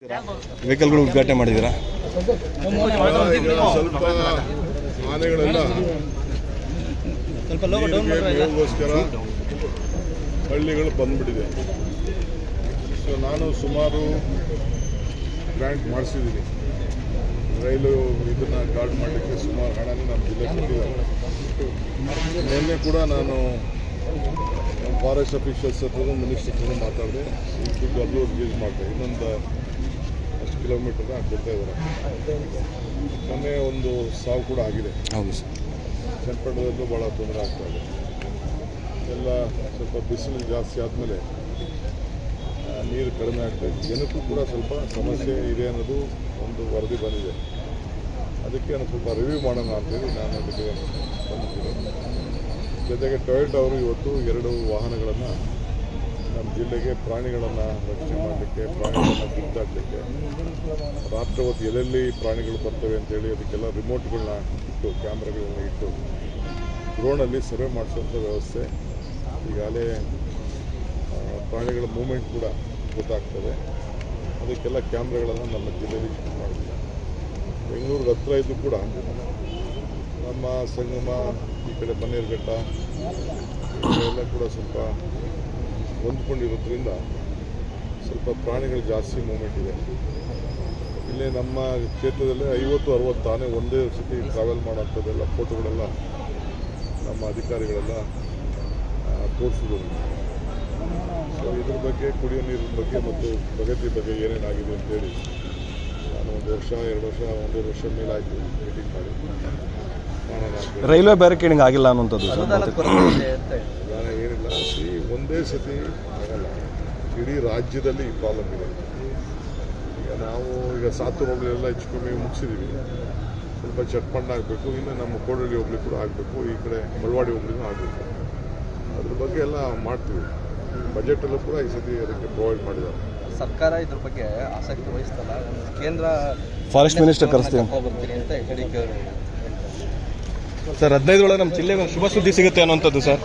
ವೆಹಿಕಲ್ಗಳು ಉದ್ಘಾಟನೆ ಮಾಡಿದ್ದೀರಾ? ಸ್ವಲ್ಪ ಆನೆಗಳೆಲ್ಲ ನೀರಿಗೋಸ್ಕರ ಹಳ್ಳಿಗಳು ಬಂದ್ಬಿಟ್ಟಿದೆ. ಸೊ ನಾನು ಸುಮಾರು ಗ್ರ್ಯಾಂಟ್ ಮಾಡಿಸಿದ್ದೀನಿ. ರೈಲು ಇದನ್ನು ಗಾರ್ಡ್ ಮಾಡಲಿಕ್ಕೆ ಸುಮಾರು ಹಣನೇ ನಮ್ಮ ಜಿಲ್ಲೆ ಕೊಟ್ಟಿದ್ದಾರೆ. ನಿನ್ನೆ ಕೂಡ ನಾನು ಫಾರೆಸ್ಟ್ ಅಫಿಷಿಯಲ್ಸ್ ಹತ್ರ ಮಿನಿಸ್ಟರ್ ಹತ್ರ ಮಾತಾಡಿದೆ. ಈ ದುಡ್ಡು ಅಲ್ಲೂ ರಿಲೀಸ್ ಮಾಡಿದೆ. ಇನ್ನೊಂದು ಅಷ್ಟು ಕಿಲೋಮೀಟರ್ನ ಕೊಡ್ತಾ ಇದ್ದಾರೆ. ಮೊನ್ನೆ ಒಂದು ಸಾವು ಕೂಡ ಆಗಿದೆ. ಹೌದು ಸರ್. ಚನ್ನಪಟ್ಟಣದಲ್ಲೂ ಭಾಳ ತೊಂದರೆ ಆಗ್ತಾಯಿದೆ. ಎಲ್ಲ ಸ್ವಲ್ಪ ಬಿಸಿಲು ಜಾಸ್ತಿ ಆದಮೇಲೆ ನೀರು ಕಡಿಮೆ ಆಗ್ತಾಯಿದೆ. ಜನಕ್ಕೂ ಕೂಡ ಸ್ವಲ್ಪ ಸಮಸ್ಯೆ ಇದೆ ಅನ್ನೋದು ಒಂದು ವರದಿ ಬಂದಿದೆ. ಅದಕ್ಕೆ ನಾನು ಸ್ವಲ್ಪ ರಿವ್ಯೂ ಮಾಡೋಣ ಅಂತೇಳಿ ನಾನು ಅದಕ್ಕೆ ಬಂದಿದ್ದೀನಿ. ಜೊತೆಗೆ ಟೊಯೋಟಾ ಅವರು ಇವತ್ತು 2 ವಾಹನಗಳನ್ನು ನಮ್ಮ ಜಿಲ್ಲೆಗೆ ಪ್ರಾಣಿಗಳನ್ನು ರಕ್ಷಣೆ ಮಾಡಲಿಕ್ಕೆ, ಪ್ರಾಣಿಗಳನ್ನು ಗುರ್ತಾಡಲಿಕ್ಕೆ, ರಾತ್ರಿ ಹೊತ್ತು ಎಲ್ಲೆಲ್ಲಿ ಪ್ರಾಣಿಗಳು ಬರ್ತವೆ ಅಂತೇಳಿ ಅದಕ್ಕೆಲ್ಲ ರಿಮೋಟ್ಗಳನ್ನ ಇಟ್ಟು, ಕ್ಯಾಮ್ರಾಗಳನ್ನ ಇಟ್ಟು ಡ್ರೋನಲ್ಲಿ ಸರ್ವೆ ಮಾಡಿಸುವಂಥ ವ್ಯವಸ್ಥೆ. ಈಗಾಗಲೇ ಪ್ರಾಣಿಗಳ ಮೂಮೆಂಟ್ ಕೂಡ ಗೊತ್ತಾಗ್ತದೆ. ಅದಕ್ಕೆಲ್ಲ ಕ್ಯಾಮ್ರಾಗಳನ್ನು ನಮ್ಮ ಜಿಲ್ಲೆಯಲ್ಲಿ ಶಿಫ್ಟ್ ಮಾಡಿದ್ದೀವಿ. ಬೆಂಗಳೂರಿಗೆ ಹತ್ತಿರ ಇದ್ದು ಕೂಡ ನಮ್ಮ ಸಂಗಮ, ಈ ಕಡೆ ಬನ್ನೇರುಘಟ್ಟ ಎಲ್ಲ ಕೂಡ ಸ್ವಲ್ಪ ಹೊಂದ್ಕೊಂಡಿರೋದ್ರಿಂದ ಸ್ವಲ್ಪ ಪ್ರಾಣಿಗಳು ಜಾಸ್ತಿ ಮೂಮೆಂಟ್ ಇದೆ. ಇಲ್ಲಿ ನಮ್ಮ ಕ್ಷೇತ್ರದಲ್ಲಿ 50-60 ಆನೆ ಒಂದೇ ಸತಿ ಟ್ರಾವೆಲ್ ಮಾಡೋಂಥದ್ದೆಲ್ಲ ಫೋಟೋಗಳೆಲ್ಲ ನಮ್ಮ ಅಧಿಕಾರಿಗಳೆಲ್ಲ ತೋರಿಸಿದ್ರು. ಸೊ ಇದ್ರ ಬಗ್ಗೆ, ಕುಡಿಯೋ ನೀರಿನ ಬಗ್ಗೆ ಮತ್ತು ಪ್ರಗತಿ ಬಗ್ಗೆ ಏನೇನಾಗಿದೆ ಅಂತೇಳಿ ನಾನು 1 ವರ್ಷ, 2 ವರ್ಷ, 1.5 ವರ್ಷ ಮೇಲಾಯಿತು ಮೀಟಿಂಗ್ ಮಾಡಿ ಮಾಡೋಣ. ರೈಲ್ವೆ ಬ್ಯಾರಿಕೇಡಿಂಗ್ ಆಗಿಲ್ಲ ಅನ್ನೋಂಥದ್ದು ಸರ್? ನಾನು ಏನಿಲ್ಲ, ಒಂದೇ ಸತಿ ಆಗಲ್ಲ. ಇಡೀ ರಾಜ್ಯದಲ್ಲಿ ಈ ಪ್ರಾಬ್ಲಮ್ ಇದೆ. ಈಗ ಸಾತೂರು ಹೋಬಳಿಯೆಲ್ಲ ಹೆಚ್ಚು ಕಮ್ಮಿ ಮುಗಿಸಿದ್ದೀವಿ. ಸ್ವಲ್ಪ ಚಟ್ಪಂಡ ಆಗಬೇಕು. ಇನ್ನು ನಮ್ಮ ಕೋಡಳ್ಳಿ ಹೋಬಳಿ ಕೂಡ ಆಗಬೇಕು. ಈ ಕಡೆ ಮಳವಾಡಿ ಹೋಬಳಿನೂ ಆಗಬೇಕು. ಅದ್ರ ಬಗ್ಗೆ ಎಲ್ಲ ಮಾಡ್ತೀವಿ. ಬಜೆಟಲ್ಲೂ ಕೂಡ ಈ ಸತಿ ಅದಕ್ಕೆ ಪ್ರೊವೈಡ್ ಮಾಡಿದ್ದಾರೆ. ಸರ್ಕಾರ ಇದ್ರ ಬಗ್ಗೆ ಆಸಕ್ತಿ ವಹಿಸ್ತಲ್ಲ. ಕೇಂದ್ರ ಫಾರೆಸ್ಟ್ ಮಿನಿಸ್ಟರ್ ಕರೆಸ್ತೀವಿ ಅಂತ ಹೇಳಿಕೆ ಸರ್. 15 ಒಳಗೆ ನಮ್ಮ ಜಿಲ್ಲೆಗೆ ಶುಭ ಸುದ್ದಿ ಸಿಗುತ್ತೆ ಅನ್ನೋಂಥದ್ದು ಸರ್.